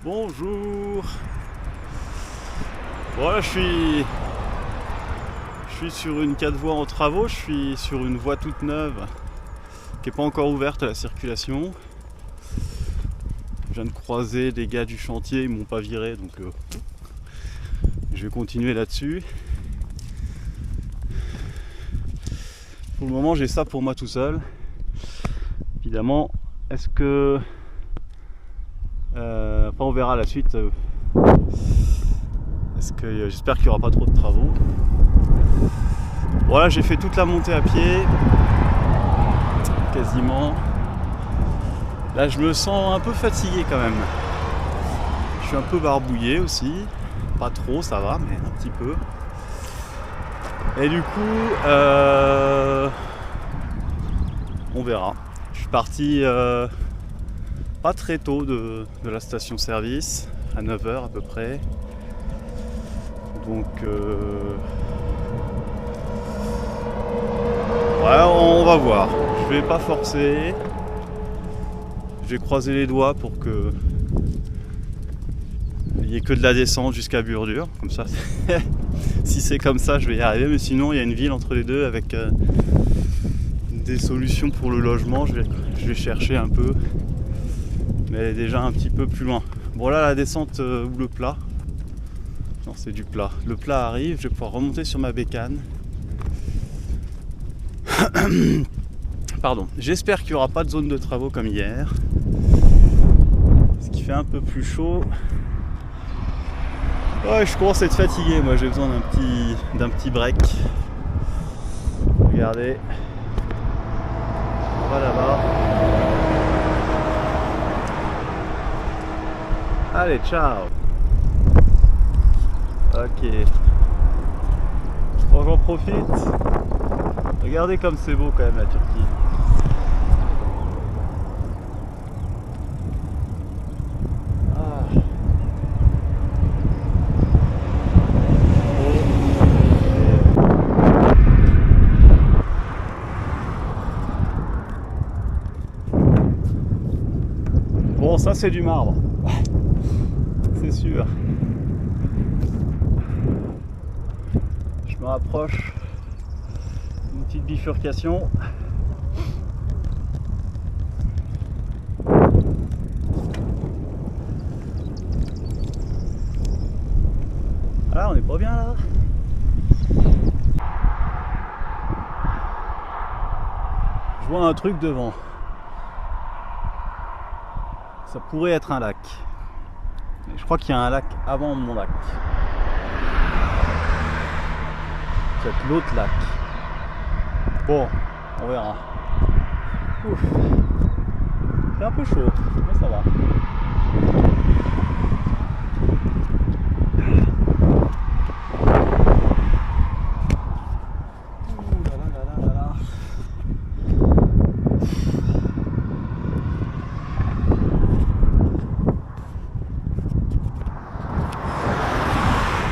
Bonjour. Voilà, je suis sur une 4 voies en travaux, je suis sur une voie toute neuve qui n'est pas encore ouverte à la circulation. Je viens de croiser des gars du chantier, ils m'ont pas viré, donc je vais continuer là-dessus. Pour le moment, j'ai ça pour moi tout seul. Évidemment, est-ce que... enfin, on verra la suite. J'espère qu'il n'y aura pas trop de travaux. Voilà, j'ai fait toute la montée à pied. Quasiment. Là, je me sens un peu fatigué quand même. Je suis un peu barbouillé aussi. Pas trop, ça va, mais un petit peu. Et du coup, on verra. Je suis parti pas très tôt de la station-service, à 9h à peu près. Donc, ouais, on va voir. Je vais pas forcer. Je vais croiser les doigts pour que il n'y ait que de la descente jusqu'à Burdure. Comme ça, si c'est comme ça, je vais y arriver. Mais sinon, il y a une ville entre les deux avec des solutions pour le logement. Je vais chercher un peu. Mais elle est déjà un petit peu plus loin. Bon, là, la descente ou le plat. Non, c'est du plat. Le plat arrive, je vais pouvoir remonter sur ma bécane. Pardon. J'espère qu'il n'y aura pas de zone de travaux comme hier. Ce qui fait un peu plus chaud. Ouais, je commence à être fatigué. Moi, j'ai besoin d'un petit break. Regardez. On va là-bas. Allez, ciao. Ok. Bon, j'en profite. Regardez comme c'est beau quand même la Turquie. Ah. Bon, ça c'est du marbre. C'est sûr. Je me rapproche. Une petite bifurcation. Ah, on est pas bien là. Je vois un truc devant. Ça pourrait être un lac. Mais je crois qu'il y a un lac avant mon lac. Peut-être l'autre lac. Bon, on verra. Ouf. C'est un peu chaud, mais ça va.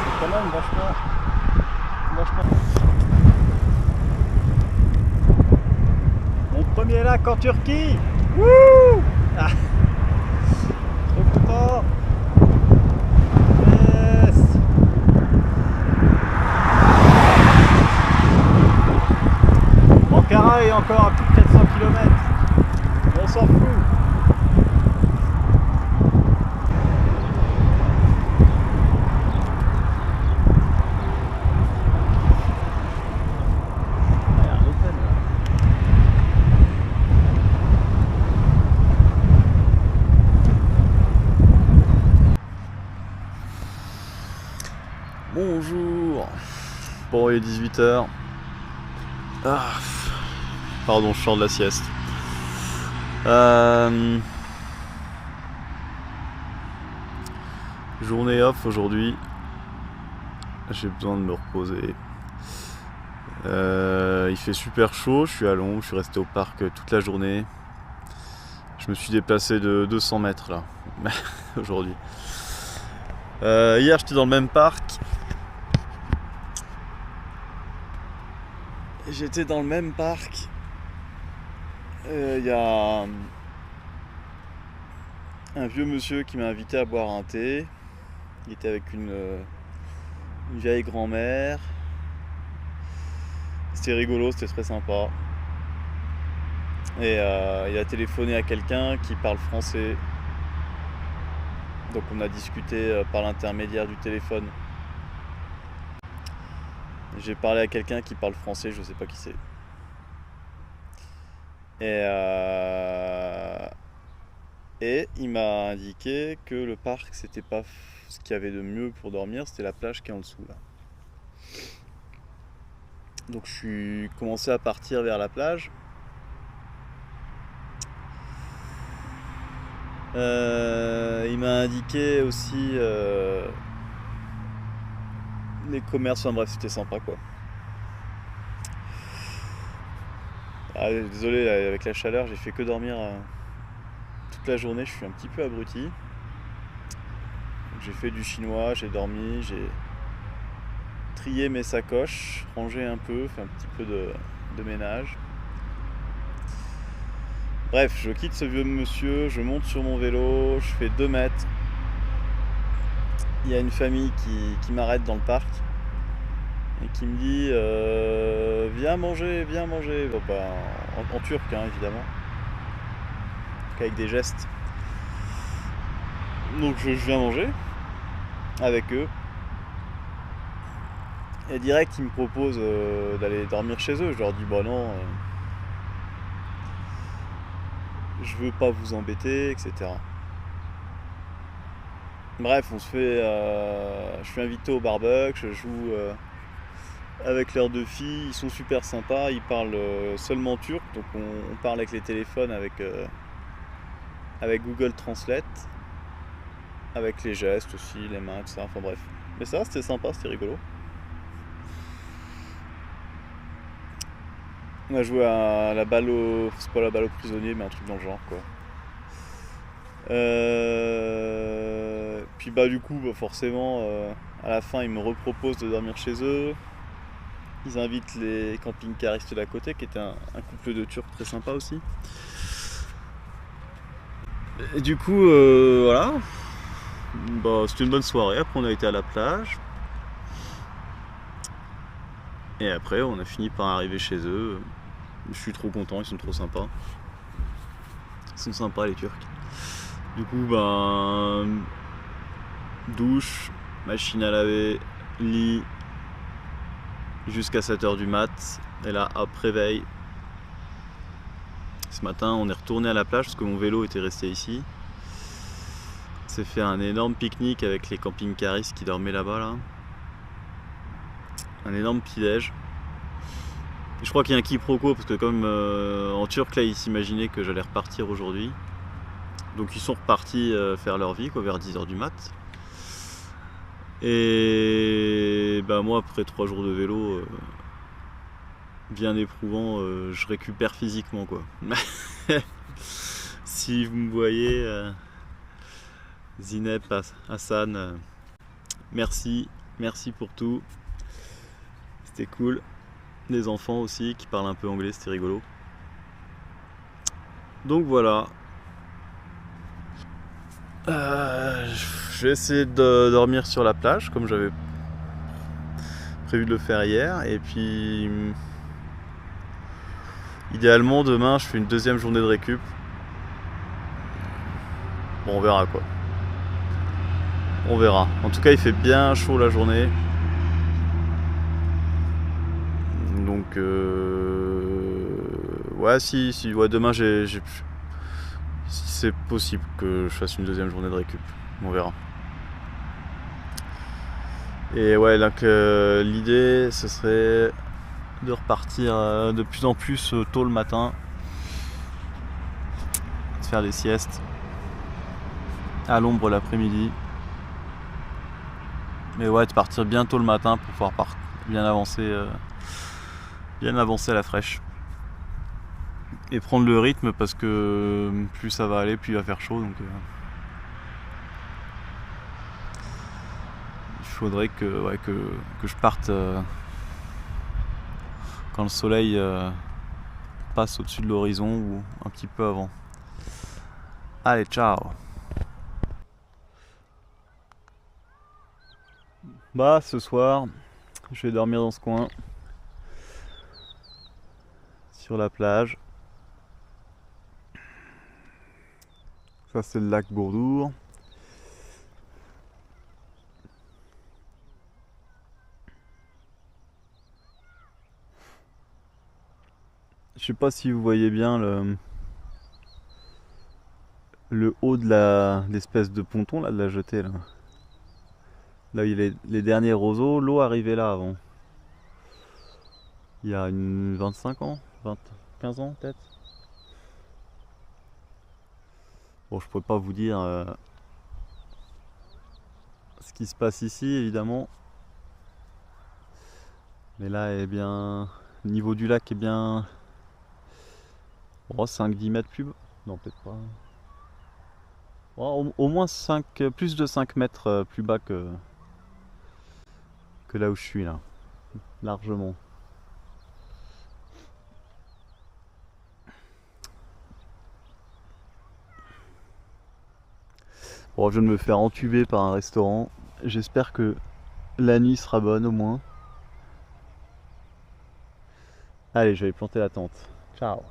C'est quand même vachement. Mon premier lac en Turquie. Wouh, ah. Trop content. Yes. Ankara est encore à plus de 400 km. On s'en fout. Bonjour. Bon, il est 18h. Ah, pardon, je sors de la sieste. Journée off aujourd'hui. J'ai besoin de me reposer. Il fait super chaud, je suis à Londres, je suis resté au parc toute la journée. Je me suis déplacé de 200 mètres là, aujourd'hui. Hier j'étais dans le même parc. J'étais dans le même parc il y a un vieux monsieur qui m'a invité à boire un thé. Il était avec une vieille grand-mère. C'était rigolo, c'était très sympa. Et il a téléphoné à quelqu'un qui parle français. Donc on a discuté par l'intermédiaire du téléphone. J'ai parlé à quelqu'un qui parle français, je sais pas qui c'est. Et il m'a indiqué que le parc, c'était pas ce qu'il y avait de mieux pour dormir, c'était la plage qui est en dessous là. Donc je suis commencé à partir vers la plage. Il m'a indiqué aussi les commerces, enfin bref, c'était sympa quoi. Ah, désolé, avec la chaleur, j'ai fait que dormir toute la journée, je suis un petit peu abruti. Donc, j'ai fait du chinois, j'ai dormi, j'ai trié mes sacoches, rangé un peu, fait un petit peu de ménage. Bref, je quitte ce vieux monsieur, je monte sur mon vélo, je fais 2 mètres. Il y a une famille qui m'arrête dans le parc et qui me dit viens manger, viens manger. Bon, bah, en turc hein, évidemment, avec des gestes. Donc je viens manger avec eux. Et direct ils me proposent d'aller dormir chez eux. Je leur dis bah non, je veux pas vous embêter, etc. Bref, on se fait. Je suis invité au barbecue, je joue avec leurs 2 filles, ils sont super sympas, ils parlent seulement turc, donc on parle avec les téléphones avec Google Translate, avec les gestes aussi, les mains, tout ça, enfin bref. Mais ça, c'était sympa, c'était rigolo. On a joué à la balle au... C'est pas la balle aux prisonniers, mais un truc dans le genre, quoi. Puis bah du coup, bah, forcément, à la fin, ils me reproposent de dormir chez eux. Ils invitent les camping-caristes d'à côté, qui était un couple de Turcs très sympa aussi. Et du coup, voilà. Bah, c'était une bonne soirée. Après, on a été à la plage. Et après, on a fini par arriver chez eux. Je suis trop content, ils sont trop sympas. Ils sont sympas, les Turcs. Du coup, ben, douche, machine à laver, lit, jusqu'à 7h du mat. Et là, hop, réveil. Ce matin, on est retourné à la plage parce que mon vélo était resté ici. On s'est fait un énorme pique-nique avec les camping-caristes qui dormaient là-bas, là. Un énorme petit-déj. Je crois qu'il y a un quiproquo parce que comme en Turc, là, ils s'imaginaient que j'allais repartir aujourd'hui. Donc ils sont repartis faire leur vie, quoi, vers 10h du mat. Et bah moi, après 3 jours de vélo, bien éprouvant, je récupère physiquement, quoi. Si vous me voyez, Zineb, Hassan, merci pour tout. C'était cool. Des enfants aussi qui parlent un peu anglais, c'était rigolo. Donc voilà. Je vais essayer de dormir sur la plage comme j'avais prévu de le faire hier. Et puis idéalement demain je fais une 2e journée de récup. Bon, on verra quoi. On verra. En tout cas il fait bien chaud la journée. Donc ouais, si ouais, demain si c'est possible que je fasse une 2e journée de récup, on verra. Et ouais, donc l'idée ce serait de repartir de plus en plus tôt le matin, de faire des siestes à l'ombre l'après-midi. Mais ouais, de partir bien tôt le matin pour pouvoir bien avancer à la fraîche. Et prendre le rythme parce que plus ça va aller, plus il va faire chaud. Donc il faudrait que je parte quand le soleil passe au-dessus de l'horizon ou un petit peu avant. Allez, ciao! Bah ce soir, je vais dormir dans ce coin, sur la plage. Ça c'est le lac Bourdour. Je sais pas si vous voyez bien le haut de l'espèce de ponton là, de la jetée là. Là où il y a les derniers roseaux, l'eau arrivait là avant. Il y a 25 ans, 15 ans peut-être. Bon, je pourrais pas vous dire ce qui se passe ici évidemment. Mais là, eh bien, le niveau du lac est bien 5-10 mètres plus bas. Non, peut-être pas. Au moins 5, plus de 5 mètres plus bas que là où je suis là. Largement. Bon, je viens de me faire entuber par un restaurant. J'espère que la nuit sera bonne au moins. Allez, je vais planter la tente. Ciao.